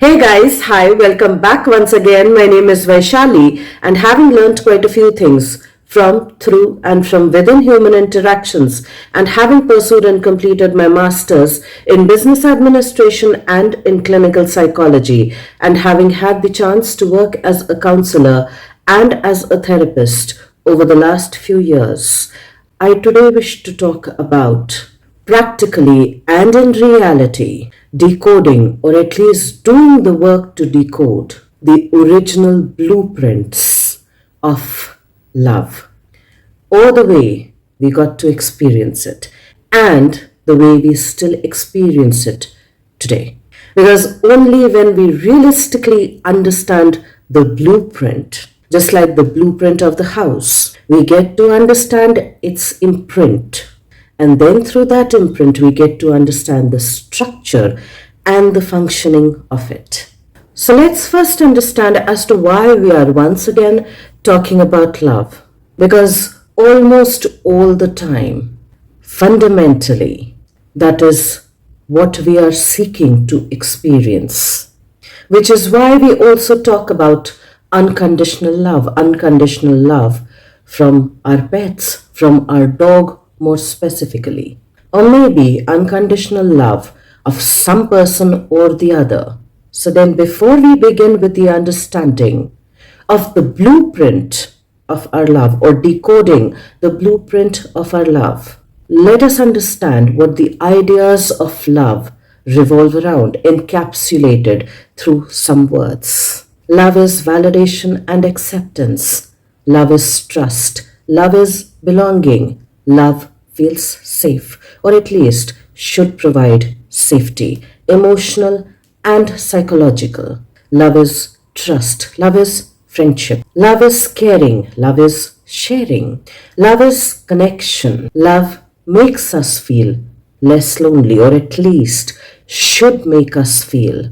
Hey guys, hi, welcome back once again. My name is Vaishali, and having learned quite a few things from, through, and from within human interactions, and having pursued and completed my master's in business administration and in clinical psychology, and having had the chance to work as a counselor and as a therapist over the last few years, I today wish to talk about practically and in reality, decoding or at least doing the work to decode the original blueprints of love, or the way we got to experience it, and the way we still experience it today. Because only when we realistically understand the blueprint, just like the blueprint of the house, we get to understand its imprint. And then through that imprint, we get to understand the structure and the functioning of it. So let's first understand as to why we are once again talking about love. Because almost all the time, fundamentally, that is what we are seeking to experience. Which is why we also talk about unconditional love from our pets, from our dog more specifically, or maybe unconditional love of some person or the other. So then, before we begin with the understanding of the blueprint of our love or decoding the blueprint of our love, let us understand what the ideas of love revolve around, encapsulated through some words. Love is validation and acceptance. Love is trust. Love is belonging. Love feels safe, or at least should provide safety, emotional and psychological. Love is trust. Love is friendship. Love is caring. Love is sharing. Love is connection. Love makes us feel less lonely, or at least should make us feel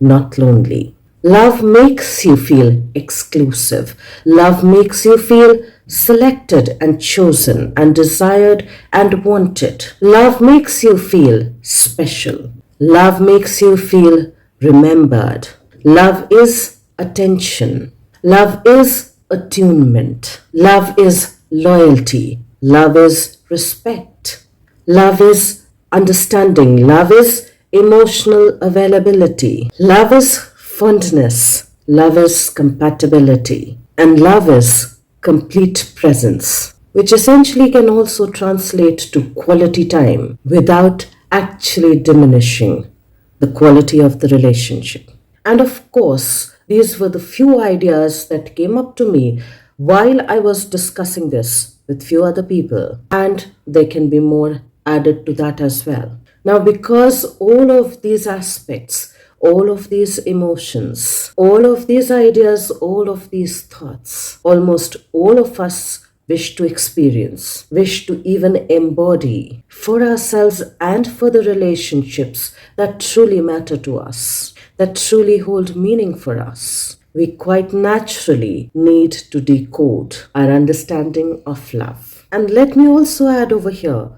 not lonely. Love makes you feel exclusive. Love makes you feel selected and chosen and desired and wanted. Love makes you feel special. Love makes you feel remembered. Love is attention. Love is attunement. Love is loyalty. Love is respect. Love is understanding. Love is emotional availability. Love is fondness. Love is compatibility. And love is complete presence, which essentially can also translate to quality time without actually diminishing the quality of the relationship. And of course, these were the few ideas that came up to me while I was discussing this with few other people, and there can be more added to that as well. Now, because all of these aspects, all of these emotions, all of these ideas, all of these thoughts, almost all of us wish to experience, wish to even embody for ourselves and for the relationships that truly matter to us, that truly hold meaning for us. We quite naturally need to decode our understanding of love. And let me also add over here,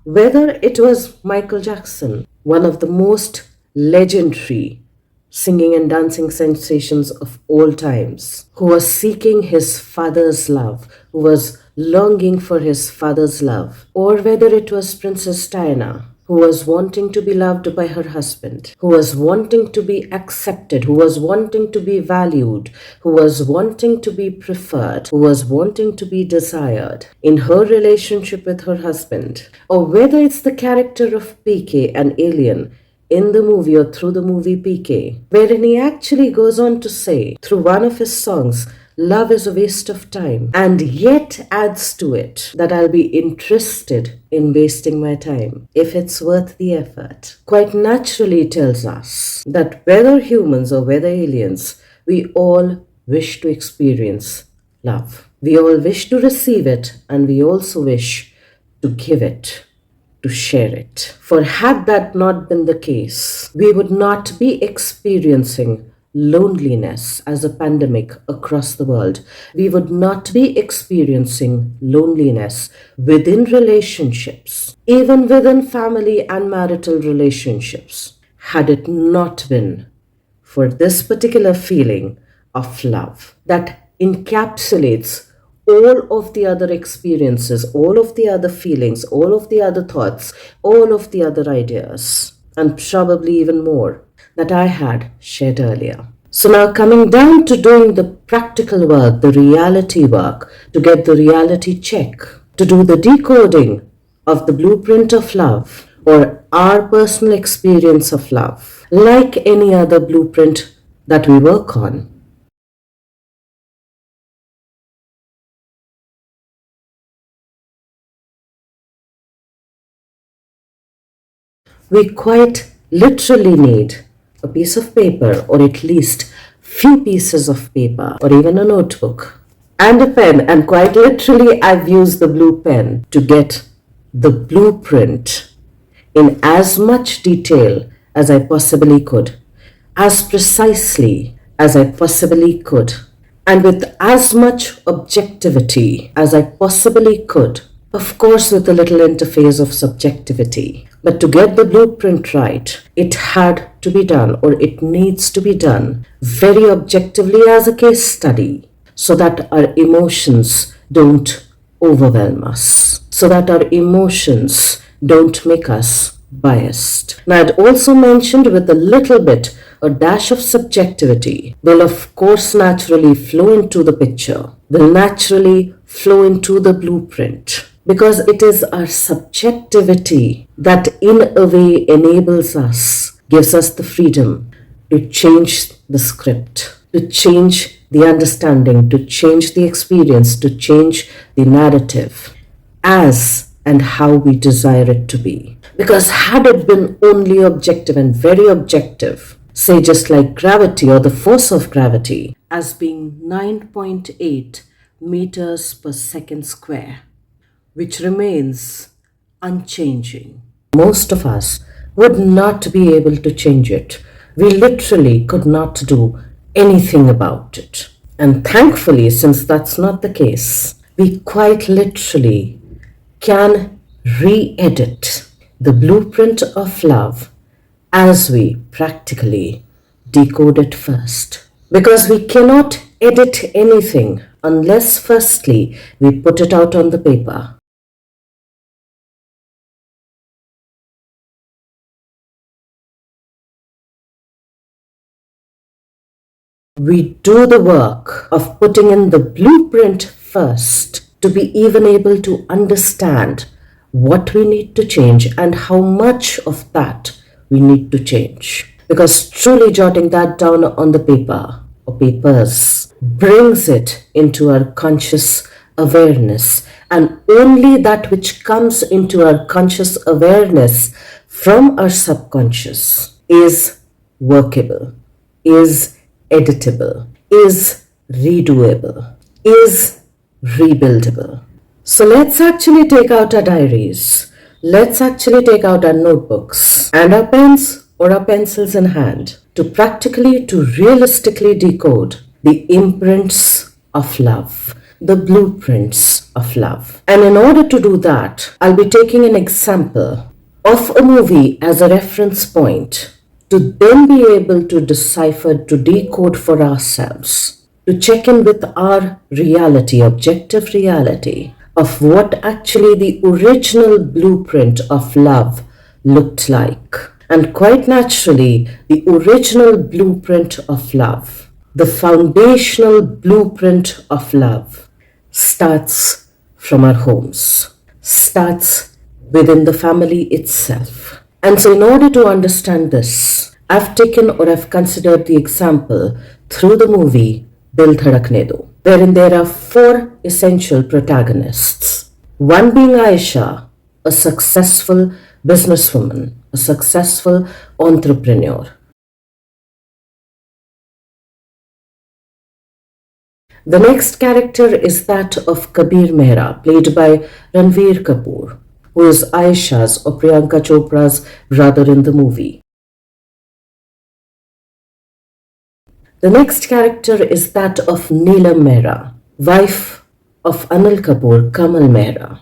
whether it was Michael Jackson, one of the most legendary singing and dancing sensations of all times, who was seeking his father's love, who was longing for his father's love, or whether it was Princess Diana, who was wanting to be loved by her husband, who was wanting to be accepted, who was wanting to be valued, who was wanting to be preferred, who was wanting to be desired in her relationship with her husband, or whether it's the character of PK, an alien, in the movie or through the movie PK, wherein he actually goes on to say, through one of his songs, love is a waste of time, and yet adds to it that I'll be interested in wasting my time if it's worth the effort. Quite naturally tells us that whether humans or whether aliens, we all wish to experience love. We all wish to receive it, and we also wish to give it, to share it. For had that not been the case, we would not be experiencing loneliness as a pandemic across the world. We would not be experiencing loneliness within relationships, even within family and marital relationships, had it not been for this particular feeling of love that encapsulates all of the other experiences, all of the other feelings, all of the other thoughts, all of the other ideas, and probably even more that I had shared earlier. So now coming down to doing the practical work, the reality work, to get the reality check, to do the decoding of the blueprint of love or our personal experience of love, like any other blueprint that we work on. We quite literally need a piece of paper, or at least few pieces of paper, or even a notebook and a pen. And quite literally, I've used the blue pen to get the blueprint in as much detail as I possibly could, as precisely as I possibly could, and with as much objectivity as I possibly could. Of course, with a little interface of subjectivity. But to get the blueprint right, it had to be done, or it needs to be done, very objectively as a case study, so that our emotions don't overwhelm us, so that our emotions don't make us biased. Now, I'd also mentioned with a little bit, a dash of subjectivity will of course naturally flow into the picture, will naturally flow into the blueprint, because it is our subjectivity that in a way enables us, gives us the freedom to change the script, to change the understanding, to change the experience, to change the narrative as and how we desire it to be. Because had it been only objective and very objective, say just like gravity or the force of gravity as being 9.8 meters per second square, which remains unchanging, most of us would not be able to change it. We literally could not do anything about it. And thankfully, since that's not the case, we quite literally can re-edit the blueprint of love as we practically decode it first. Because we cannot edit anything unless firstly we put it out on the paper. We do the work of putting in the blueprint first to be even able to understand what we need to change and how much of that we need to change. Because truly jotting that down on the paper or papers brings it into our conscious awareness, and only that which comes into our conscious awareness from our subconscious is workable, is editable, is redoable, is rebuildable. So let's actually take out our diaries. Let's actually take out our notebooks and our pens or our pencils in hand to practically, to realistically decode the imprints of love, the blueprints of love. And in order to do that, I'll be taking an example of a movie as a reference point to then be able to decipher, to decode for ourselves, to check in with our reality, objective reality, of what actually the original blueprint of love looked like. And quite naturally, the original blueprint of love, the foundational blueprint of love, starts from our homes, starts within the family itself. And so in order to understand this, I've taken or I've considered the example through the movie Dil Dhadakne Do, wherein there are four essential protagonists. One being Aisha, a successful businesswoman, a successful entrepreneur. The next character is that of Kabir Mehra, played by Ranveer Kapoor, who is Aisha's or Priyanka Chopra's brother in the movie. The next character is that of Neelam Mehra, wife of Anil Kapoor, Kamal Mehra.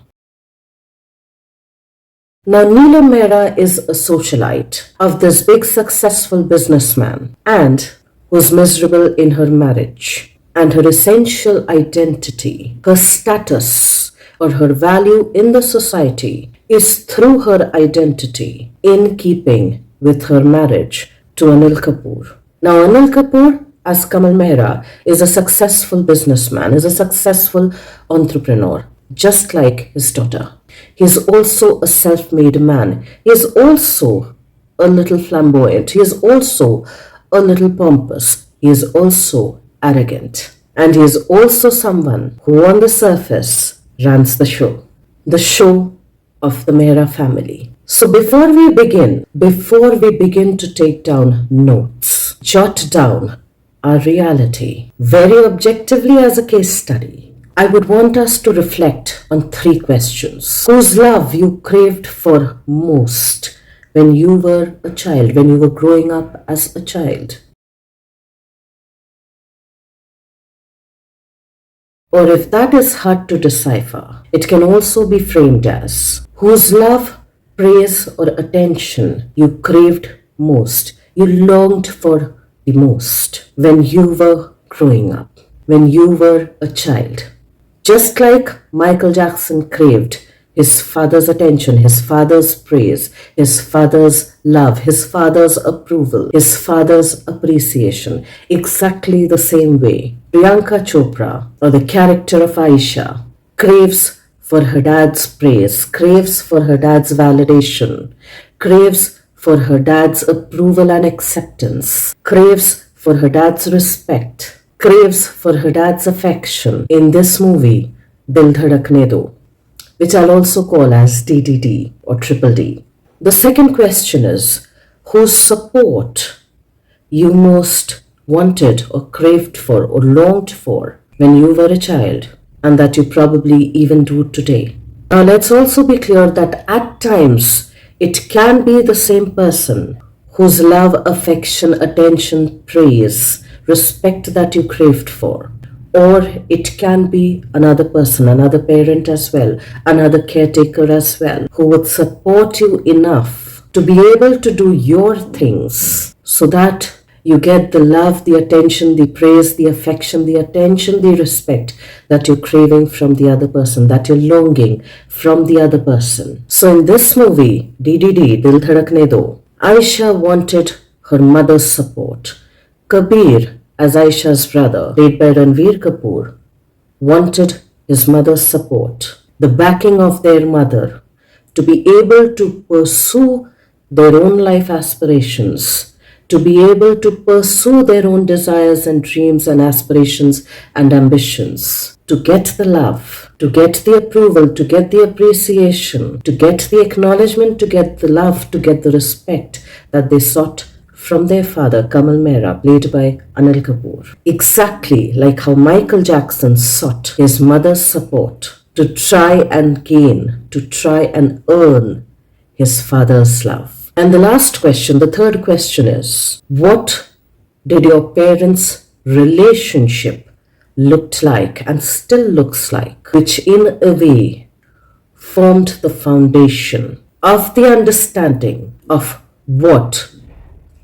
Now, Neelam Mehra is a socialite of this big successful businessman, and who's miserable in her marriage, and her essential identity, her status, or her value in the society is through her identity in keeping with her marriage to Anil Kapoor. Now, Anil Kapoor, as Kamal Mehra, is a successful businessman, is a successful entrepreneur, just like his daughter. He is also a self made man. He is also a little flamboyant. He is also a little pompous. He is also arrogant. And he is also someone who, on the surface, runs the show of the Mehra family. So before we begin to take down notes, jot down our reality very objectively as a case study, I would want us to reflect on three questions. Whose love you craved for most when you were a child, when you were growing up as a child? Or if that is hard to decipher, it can also be framed as whose love, praise, or attention you craved most, you longed for the most when you were growing up, when you were a child. Just like Michael Jackson craved his father's attention, his father's praise, his father's love, his father's approval, his father's appreciation, exactly the same way Priyanka Chopra, or the character of Aisha, craves for her dad's praise, craves for her dad's validation, craves for her dad's approval and acceptance, craves for her dad's respect, craves for her dad's affection in this movie, Dil Dhadakne Do, which I'll also call as DDD or Triple D. The second question is, whose support you most wanted or craved for or longed for when you were a child, and that you probably even do today. Now let's also be clear that at times it can be the same person whose love, affection, attention, praise, respect that you craved for. Or it can be another person, another parent as well, another caretaker as well, who would support you enough to be able to do your things so that you get the love, the attention, the praise, the affection, the attention, the respect that you're craving from the other person, that you're longing from the other person. So in this movie, DDD, Dil Dhadakne Do, Aisha wanted her mother's support. Kabir, as Aisha's brother, played by Ranveer Kapoor, wanted his mother's support, the backing of their mother, to be able to pursue their own life aspirations, to be able to pursue their own desires and dreams and aspirations and ambitions, to get the love, to get the approval, to get the appreciation, to get the acknowledgement, to get the love, to get the respect that they sought from their father, Kamal Mehra, played by Anil Kapoor. Exactly like how Michael Jackson sought his mother's support to try and gain, to try and earn his father's love. And the last question, the third question is, what did your parents' relationship looked like and still looks like, which in a way formed the foundation of the understanding of what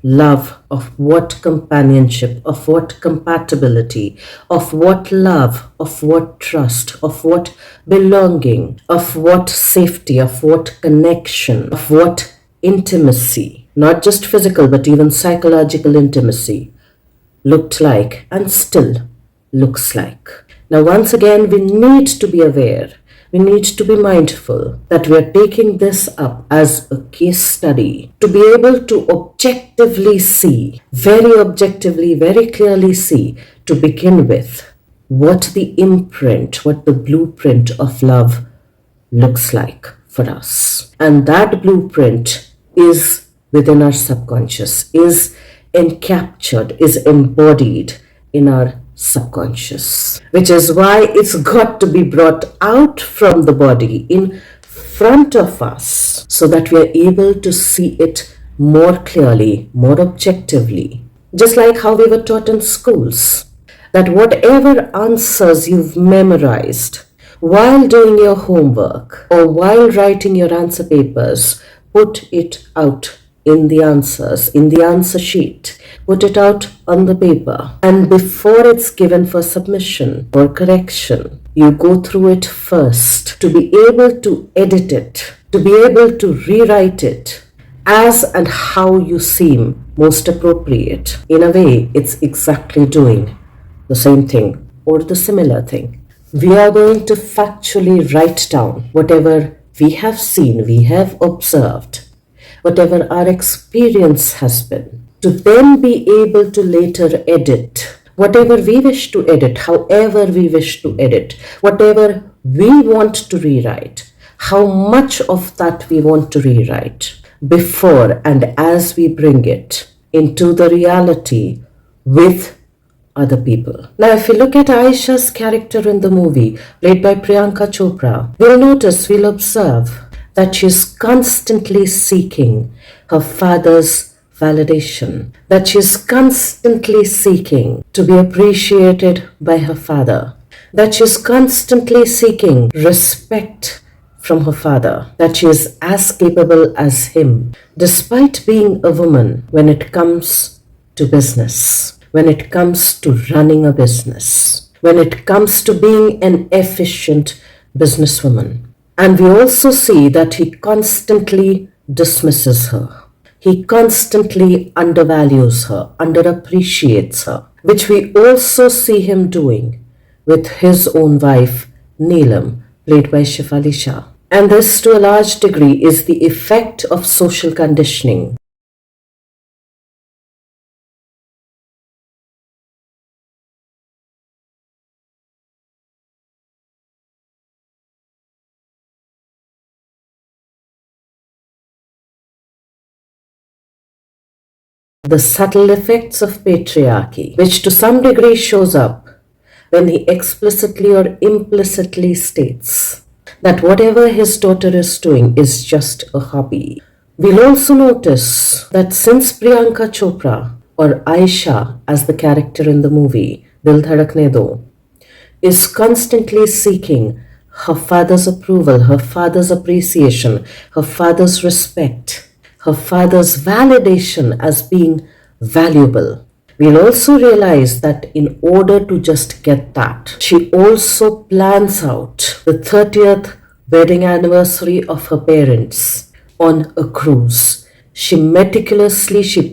love, of what companionship, of what compatibility, of what love, of what trust, of what belonging, of what safety, of what connection, of what intimacy, not just physical but even psychological intimacy, looked like and still looks like. Now, once again, we need to be aware, we need to be mindful that we are taking this up as a case study to be able to objectively see, very objectively, very clearly see, to begin with, what the imprint, what the blueprint of love looks like for us. And that blueprint is within our subconscious, is encaptured, is embodied in our subconscious, which is why it's got to be brought out from the body in front of us so that we are able to see it more clearly, more objectively. Just like how we were taught in schools, that whatever answers you've memorized while doing your homework or while writing your answer papers, put it out in the answers, in the answer sheet. put it out on the paper. And before it's given for submission or correction, you go through it first to be able to edit it, to be able to rewrite it as and how you seem most appropriate. In a way, it's exactly doing the same thing or the similar thing. We are going to factually write down whatever we have seen, we have observed, whatever our experience has been, to then be able to later edit whatever we wish to edit, however we wish to edit, whatever we want to rewrite, how much of that we want to rewrite before and as we bring it into the reality with other people. Now, if you look at Aisha's character in the movie, played by Priyanka Chopra, we'll observe that she's constantly seeking her father's validation, that she's constantly seeking to be appreciated by her father, that she's constantly seeking respect from her father, that she is as capable as him, despite being a woman when it comes to business, when it comes to running a business, when it comes to being an efficient businesswoman. And we also see that he constantly dismisses her. He constantly undervalues her, underappreciates her, which we also see him doing with his own wife, Neelam, played by Shefali Shah. And this, to a large degree, is the effect of social conditioning. The subtle effects of patriarchy, which to some degree shows up when he explicitly or implicitly states that whatever his daughter is doing is just a hobby. We'll also notice that since Priyanka Chopra, or Aisha as the character in the movie Dil Dhadakne Do, is constantly seeking her father's approval, her father's appreciation, her father's respect, her father's validation as being valuable. We'll also realize that in order to just get that, she also plans out the 30th wedding anniversary of her parents on a cruise. She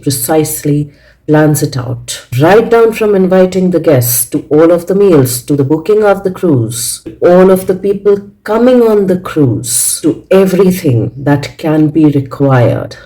precisely plans it out. Right down from inviting the guests to all of the meals, to the booking of the cruise, to all of the people coming on the cruise, to everything that can be required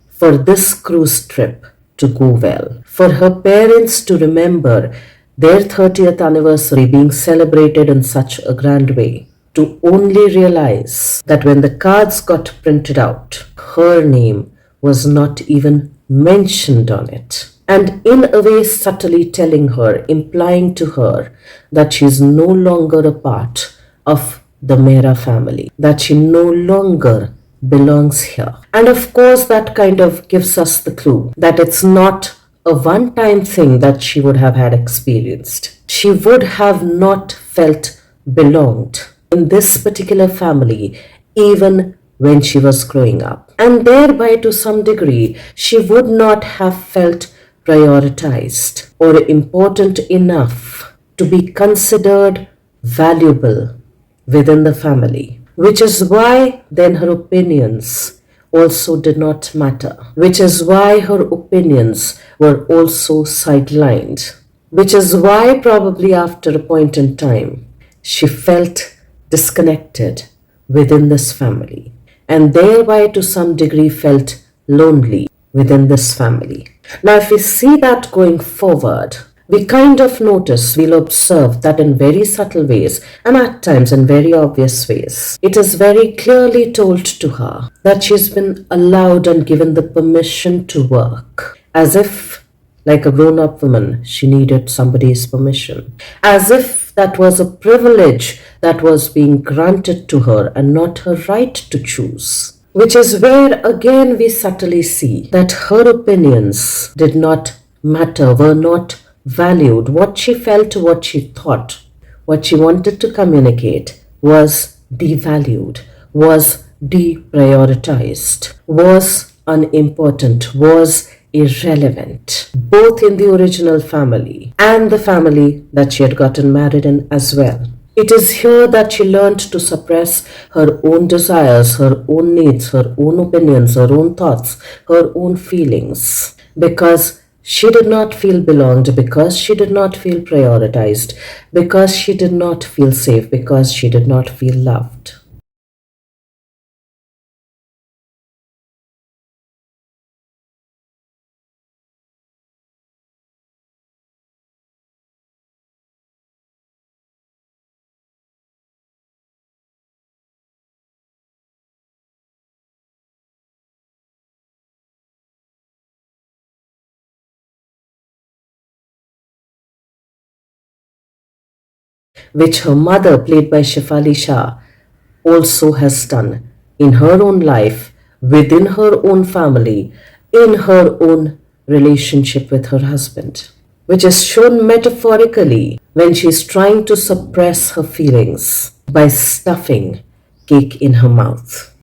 for this cruise trip to go well. For her parents to remember their 30th anniversary being celebrated in such a grand way, to only realize that when the cards got printed out, her name was not even mentioned on it. And in a way, subtly telling her, implying to her that she is no longer a part of the Mehra family, that she no longer belongs here. And of course, that kind of gives us the clue that it's not a one-time thing that she would have had experienced. She would have not felt belonged in this particular family even when she was growing up. And thereby, to some degree, she would not have felt prioritized or important enough to be considered valuable within the family. Which is why then her opinions also did not matter. Which is why her opinions were also sidelined. Which is why probably after a point in time, she felt disconnected within this family. And thereby to some degree felt lonely within this family. Now if we see that going forward, we kind of notice, we'll observe that in very subtle ways and at times in very obvious ways, it is very clearly told to her that she's been allowed and given the permission to work. As if, like a grown-up woman, she needed somebody's permission. As if that was a privilege that was being granted to her and not her right to choose. Which is where again we subtly see that her opinions did not matter, were not valued. What she felt, what she thought, what she wanted to communicate was devalued, was deprioritized, was unimportant, was irrelevant, both in the original family and the family that she had gotten married in as well. It is here that she learned to suppress her own desires, her own needs, her own opinions, her own thoughts, her own feelings, because she did not feel belonged, because she did not feel prioritized, because she did not feel safe, because she did not feel loved. Which her mother, played by Shefali Shah, also has done in her own life, within her own family, in her own relationship with her husband, which is shown metaphorically when she is trying to suppress her feelings by stuffing cake in her mouth.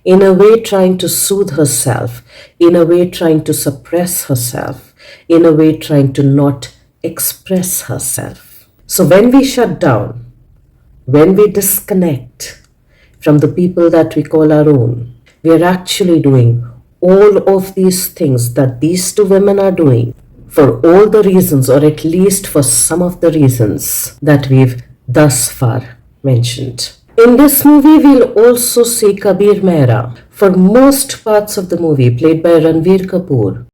In a way, trying to soothe herself, in a way, trying to suppress herself, in a way, trying to not express herself. So, when we shut down, when we disconnect from the people that we call our own, we are actually doing all of these things that these two women are doing for all the reasons, or at least for some of the reasons that we've thus far mentioned. In this movie, we'll also see Kabir Mehra, for most parts of the movie, played by Ranveer Kapoor,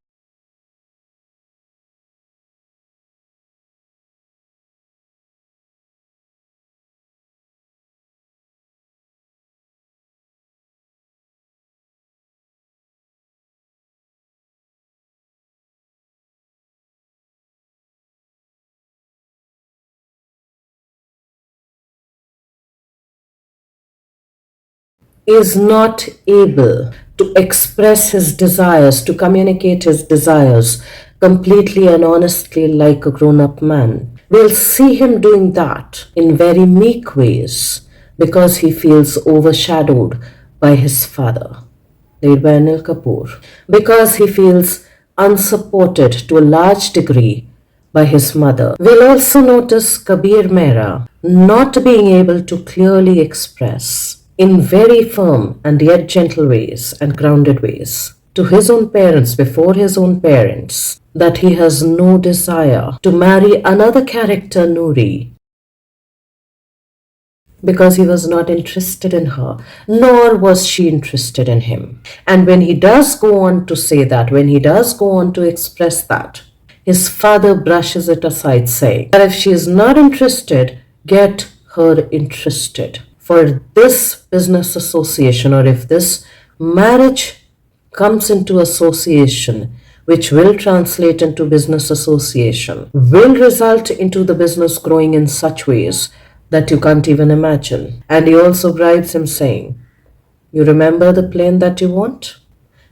is not able to express his desires, to communicate his desires completely and honestly like a grown up man. We'll see him doing that in very meek ways because he feels overshadowed by his father, played by Anil Kapoor, because he feels unsupported to a large degree by his mother. We'll also notice Kabir Mehra not being able to clearly express in very firm and yet gentle ways and grounded ways to his own parents, before his own parents, that he has no desire to marry another character, Noori, because he was not interested in her, nor was she interested in him. And when he does go on to say that, when he does go on to express that, his father brushes it aside, saying that if she is not interested, get her interested. For this business association, or if this marriage comes into association, which will translate into business association, will result into the business growing in such ways that you can't even imagine. And he also bribes him, saying, you remember the plane that you want?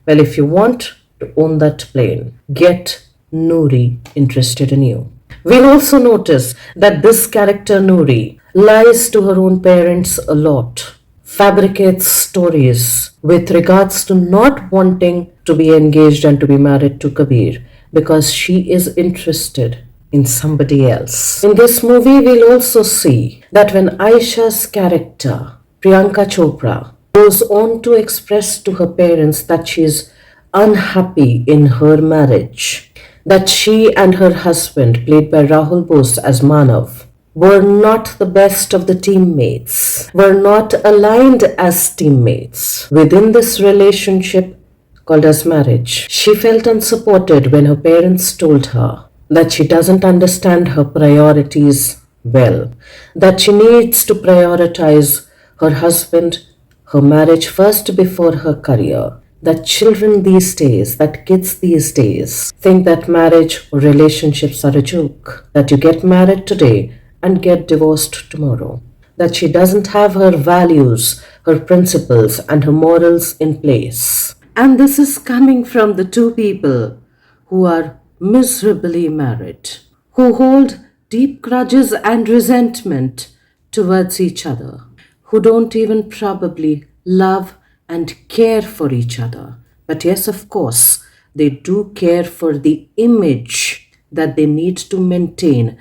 Well, if you want to own that plane, get Noori interested in you. We'll also notice that this character, Noori, lies to her own parents a lot, fabricates stories with regards to not wanting to be engaged and to be married to Kabir because she is interested in somebody else. In this movie, we'll also see that when Aisha's character, Priyanka Chopra, goes on to express to her parents that she is unhappy in her marriage, that she and her husband, played by Rahul Bose as Manav, were not the best of the teammates, were not aligned as teammates within this relationship called as marriage. She felt unsupported when her parents told her that she doesn't understand her priorities well, that she needs to prioritize her husband, her marriage first before her career. That children these days, that kids these days, think that marriage or relationships are a joke, that you get married today and get divorced tomorrow, that she doesn't have her values, her principles, and her morals in place. And this is coming from the two people who are miserably married, who hold deep grudges and resentment towards each other, who don't even probably love and care for each other. But yes, of course, they do care for the image that they need to maintain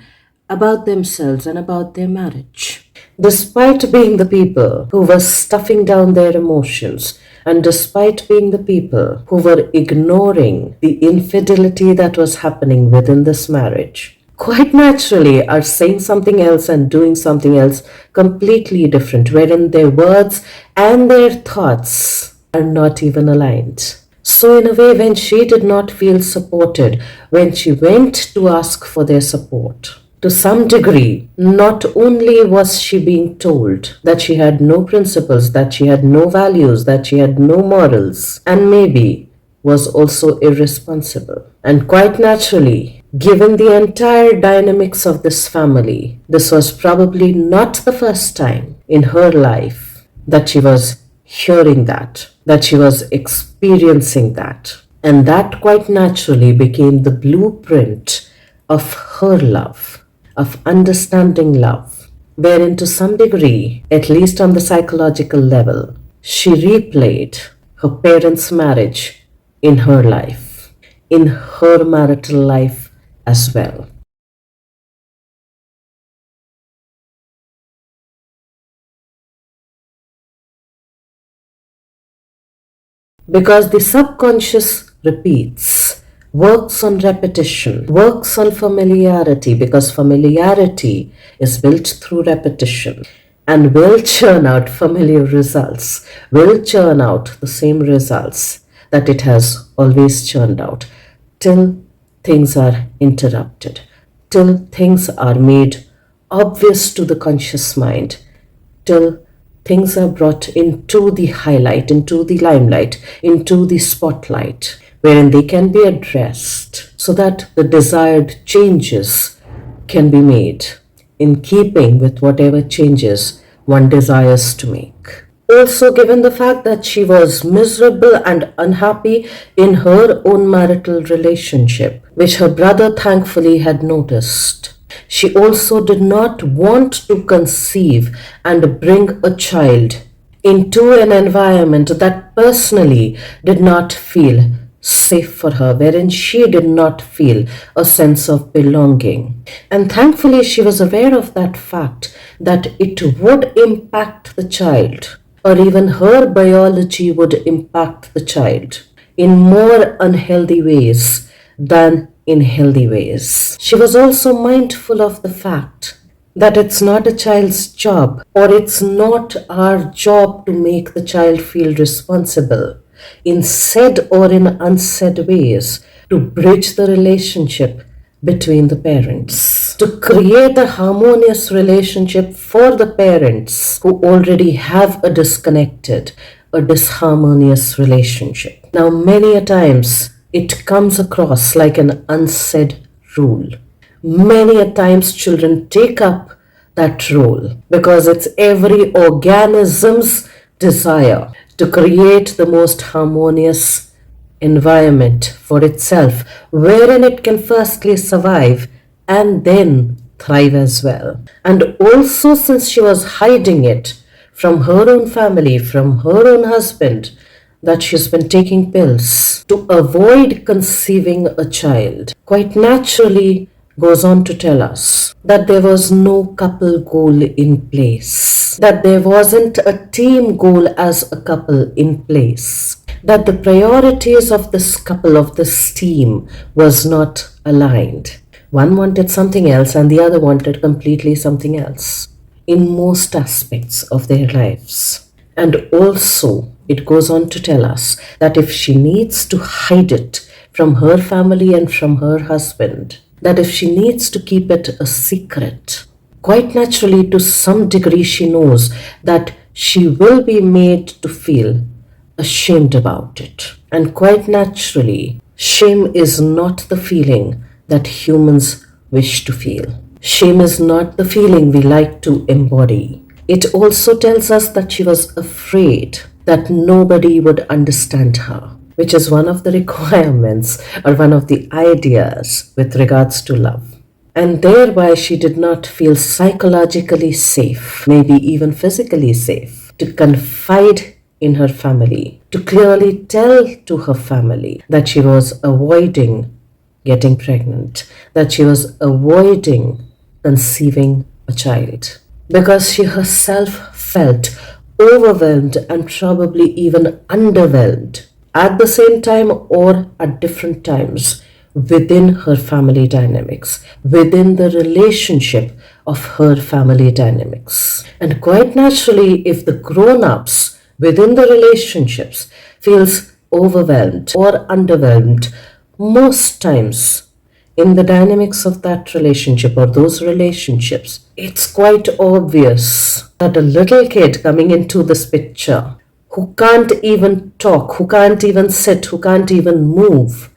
about themselves and about their marriage. Despite being the people who were stuffing down their emotions, and despite being the people who were ignoring the infidelity that was happening within this marriage, quite naturally are saying something else and doing something else completely different, wherein their words and their thoughts are not even aligned. So, in a way, when she did not feel supported, when she went to ask for their support, to some degree, not only was she being told that she had no principles, that she had no values, that she had no morals, and maybe was also irresponsible. And quite naturally, given the entire dynamics of this family, this was probably not the first time in her life that she was hearing that she was experiencing that. And that quite naturally became the blueprint of her love, of understanding love, wherein to some degree, at least on the psychological level, she replayed her parents' marriage in her life, in her marital life as well. Because the subconscious repeats, works on repetition, works on familiarity, because familiarity is built through repetition and will churn out familiar results, will churn out the same results that it has always churned out till things are interrupted, till things are made obvious to the conscious mind, till things are brought into the highlight, into the limelight, into the spotlight, wherein they can be addressed so that the desired changes can be made in keeping with whatever changes one desires to make. Also, given the fact that she was miserable and unhappy in her own marital relationship, which her brother thankfully had noticed, she also did not want to conceive and bring a child into an environment that personally did not feel safe for her, wherein she did not feel a sense of belonging. And thankfully, she was aware of that fact that it would impact the child, or even her biology would impact the child in more unhealthy ways than in healthy ways. She was also mindful of the fact that it's not a child's job, or it's not our job to make the child feel responsible in said or in unsaid ways, to bridge the relationship between the parents, to create a harmonious relationship for the parents who already have a disconnected, a disharmonious relationship. Now, many a times it comes across like an unsaid rule. Many a times children take up that role because it's every organism's desire to create the most harmonious environment for itself, wherein it can firstly survive and then thrive as well. And also, since she was hiding it from her own family, from her own husband, that she's been taking pills to avoid conceiving a child, quite naturally goes on to tell us that there was no couple goal in place, that there wasn't a team goal as a couple in place, that the priorities of this couple, of this team, was not aligned. One wanted something else and the other wanted completely something else in most aspects of their lives. And also, it goes on to tell us that if she needs to hide it from her family and from her husband, that if she needs to keep it a secret, quite naturally, to some degree, she knows that she will be made to feel ashamed about it. And quite naturally, shame is not the feeling that humans wish to feel. Shame is not the feeling we like to embody. It also tells us that she was afraid that nobody would understand her, which is one of the requirements or one of the ideas with regards to love. And thereby she did not feel psychologically safe, maybe even physically safe, to confide in her family, to clearly tell to her family that she was avoiding getting pregnant, that she was avoiding conceiving a child, because she herself felt overwhelmed and probably even underwhelmed at the same time or at different times within her family dynamics, within the relationship of her family dynamics. And quite naturally, if the grown-ups within the relationships feels overwhelmed or underwhelmed, most times in the dynamics of that relationship or those relationships, it's quite obvious that a little kid coming into this picture who can't even talk, who can't even sit, who can't even move,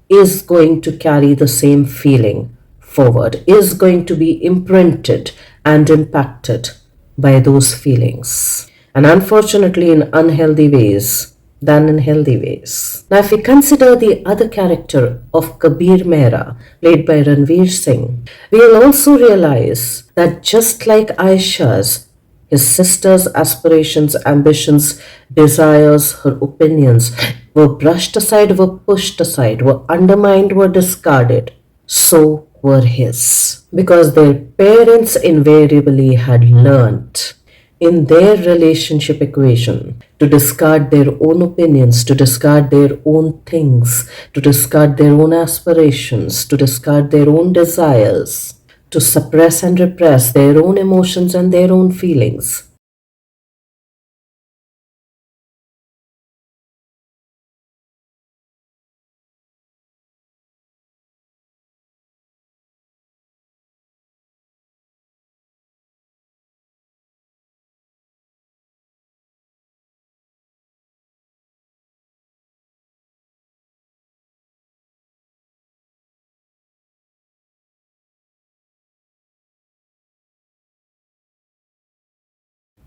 is going to carry the same feeling forward, is going to be imprinted and impacted by those feelings. And unfortunately, in unhealthy ways than in healthy ways. Now, if we consider the other character of Kabir Mehra, played by Ranveer Singh, we'll also realize that just like Aisha's, his sister's aspirations, ambitions, desires, her opinions were brushed aside, were pushed aside, were undermined, were discarded. So were his. Because their parents invariably had learnt in their relationship equation to discard their own opinions, to discard their own things, to discard their own aspirations, to discard their own desires, to suppress and repress their own emotions and their own feelings.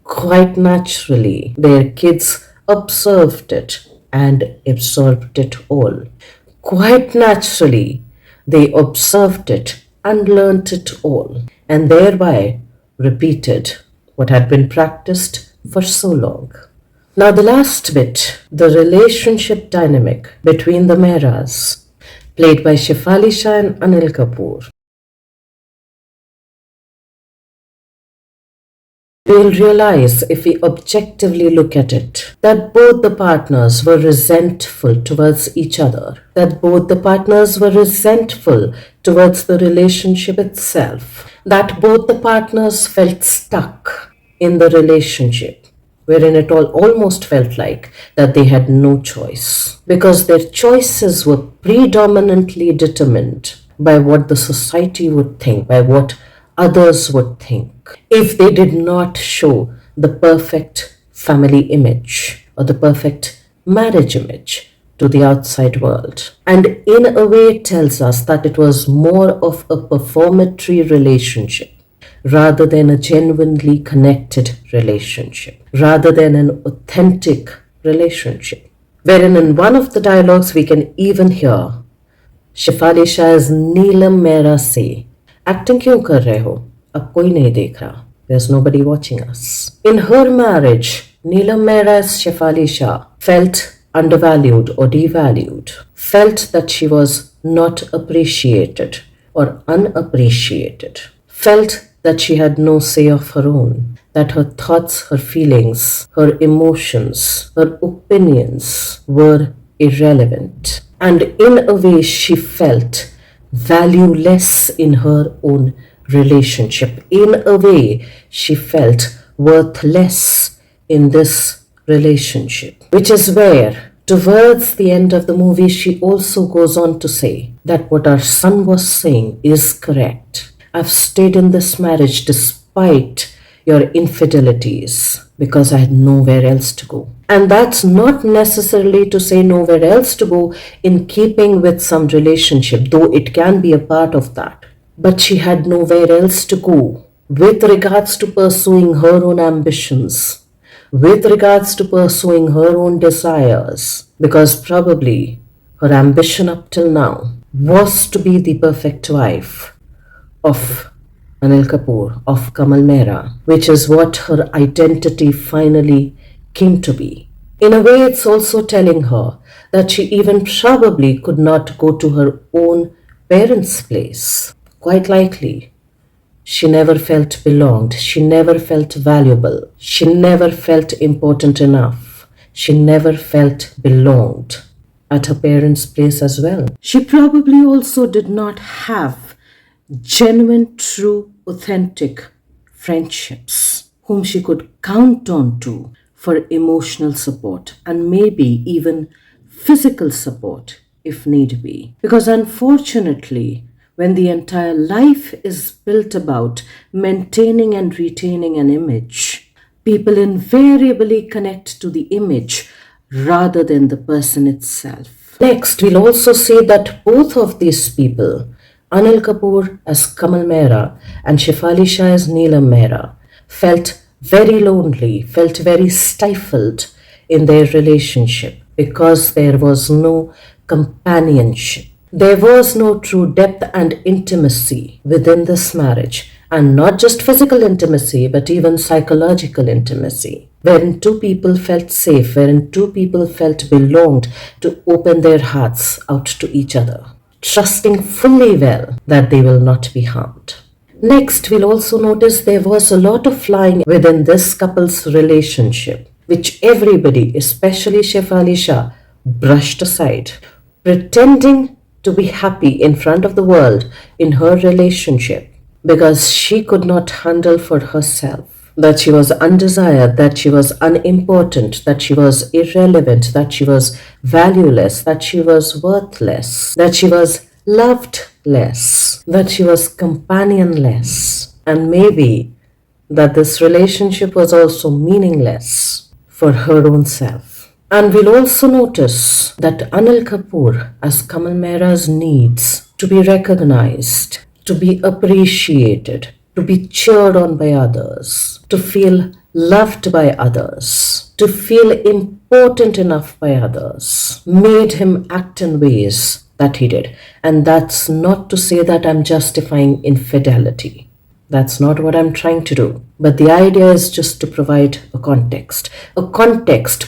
Quite naturally, their kids observed it and absorbed it all. Quite naturally, they observed it and learnt it all, and thereby repeated what had been practiced for so long. Now, the last bit, the relationship dynamic between the Mehras, played by Shefali Shah and Anil Kapoor. We'll realize if we objectively look at it that both the partners were resentful towards each other, that both the partners were resentful towards the relationship itself, that both the partners felt stuck in the relationship, wherein it all almost felt like that they had no choice because their choices were predominantly determined by what the society would think, by what others would think, if they did not show the perfect family image or the perfect marriage image to the outside world. And in a way, it tells us that it was more of a performatory relationship rather than a genuinely connected relationship, rather than an authentic relationship. Wherein in one of the dialogues we can even hear Shefali शाह's नीलम मेहरा से acting क्यों कर रहे हो अब कोई नहीं देख रहा there's nobody watching us. In her marriage, Neelam Mehra's Shefali Shah felt undervalued or devalued, felt that she was not appreciated or unappreciated, felt that she had no say of her own, that her thoughts, her feelings, her emotions, her opinions were irrelevant. And in a way, she felt valueless in her own relationship. In a way, she felt worthless in this relationship. Which is where, towards the end of the movie, she also goes on to say that what our son was saying is correct. I've stayed in this marriage despite your infidelities because I had nowhere else to go. And that's not necessarily to say nowhere else to go in keeping with some relationship, though it can be a part of that. But she had nowhere else to go with regards to pursuing her own ambitions, with regards to pursuing her own desires, because probably her ambition up till now was to be the perfect wife, of Anil Kapoor, of Kamal Mehra, which is what her identity finally came to be. In a way, it's also telling her that she even probably could not go to her own parents' place. Quite likely, she never felt belonged. She never felt valuable. She never felt important enough. She never felt belonged at her parents' place as well. She probably also did not have genuine, true, authentic friendships whom she could count on to for emotional support and maybe even physical support if need be. Because unfortunately, when the entire life is built about maintaining and retaining an image, people invariably connect to the image rather than the person itself. Next, we'll also see that both of these people, Anil Kapoor as Kamal Mehra and Shefali Shah as Neelam Mehra, felt very lonely, felt very stifled in their relationship because there was no companionship. There was no true depth and intimacy within this marriage, and not just physical intimacy, but even psychological intimacy, wherein two people felt safe, wherein two people felt belonged to open their hearts out to each other, trusting fully well that they will not be harmed. Next, we'll also notice there was a lot of lying within this couple's relationship, which everybody, especially Shefali Shah, brushed aside, pretending to be happy in front of the world in her relationship because she could not handle for herself that she was undesired, that she was unimportant, that she was irrelevant, that she was valueless, that she was worthless, that she was loved less, that she was companionless, and maybe that this relationship was also meaningless for her own self. And we'll also notice that Anil Kapoor as Kamal Mehra's needs to be recognized, to be appreciated, to be cheered on by others, to feel loved by others, to feel important enough by others, made him act in ways that he did. And that's not to say that I'm justifying infidelity. That's not what I'm trying to do. But the idea is just to provide a context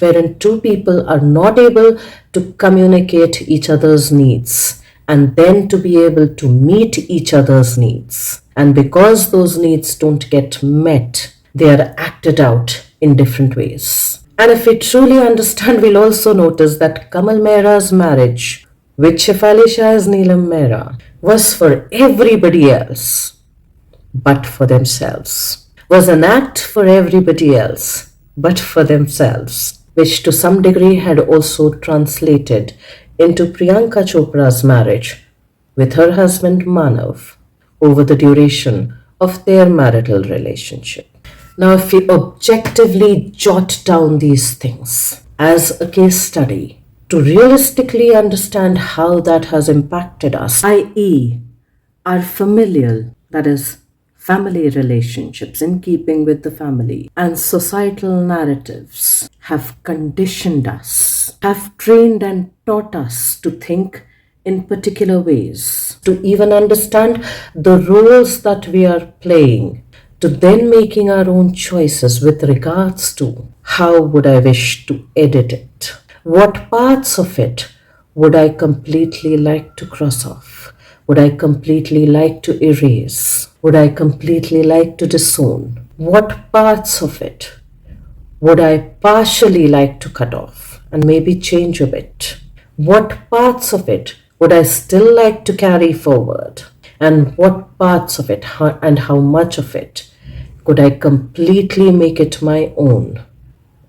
wherein two people are not able to communicate each other's needs and then to be able to meet each other's needs. And because those needs don't get met, they are acted out in different ways. And if we truly understand, we'll also notice that Kamal Mehra's marriage with Shefali Shah as Neelam Mehra was for everybody else but for themselves, was an act for everybody else but for themselves, which to some degree had also translated into Priyanka Chopra's marriage with her husband Manav over the duration of their marital relationship. Now, if we objectively jot down these things as a case study to realistically understand how that has impacted us, i.e., our familial, that is, family relationships in keeping with the family, and societal narratives have conditioned us, have trained and taught us to think in particular ways, to even understand the roles that we are playing, to then making our own choices with regards to how would I wish to edit it? What parts of it would I completely like to cross off? Would I completely like to erase? Would I completely like to disown? What parts of it would I partially like to cut off and maybe change a bit? What parts of it would I still like to carry forward? And what parts of it and how much of it could I completely make it my own,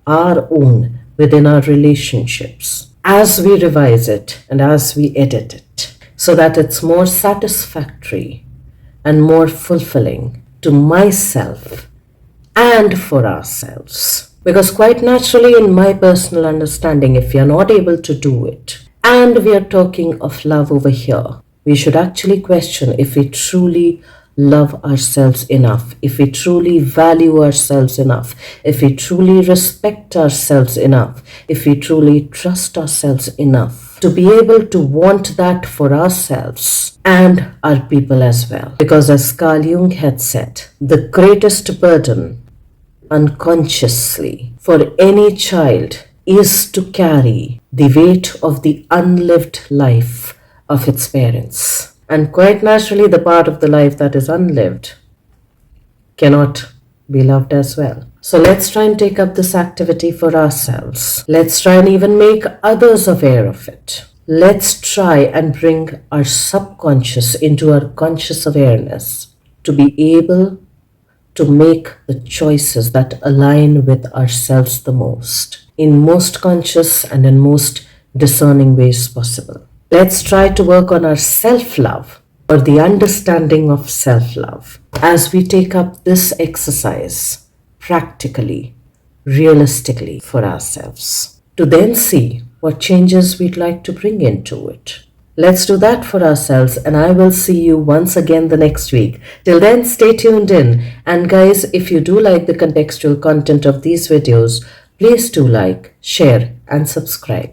our own, within our relationships as we revise it and as we edit it, so that it's more satisfactory and more fulfilling to myself and for ourselves. Because quite naturally, in my personal understanding, if we are not able to do it, and we are talking of love over here, we should actually question if we truly love ourselves enough, if we truly value ourselves enough, if we truly respect ourselves enough, if we truly trust ourselves enough to be able to want that for ourselves and our people as well. Because as Carl Jung had said, the greatest burden unconsciously for any child is to carry the weight of the unlived life of its parents. And quite naturally, the part of the life that is unlived cannot be loved as well. So let's try and take up this activity for ourselves. Let's try and even make others aware of it. Let's try and bring our subconscious into our conscious awareness to be able to make the choices that align with ourselves the most, in most conscious and in most discerning ways possible. Let's try to work on our self-love or the understanding of self-love as we take up this exercise practically, realistically for ourselves, to then see what changes we'd like to bring into it. Let's do that for ourselves, and I will see you once again the next week. Till then, stay tuned in. And guys, if you do like the contextual content of these videos, please do like, share, and subscribe.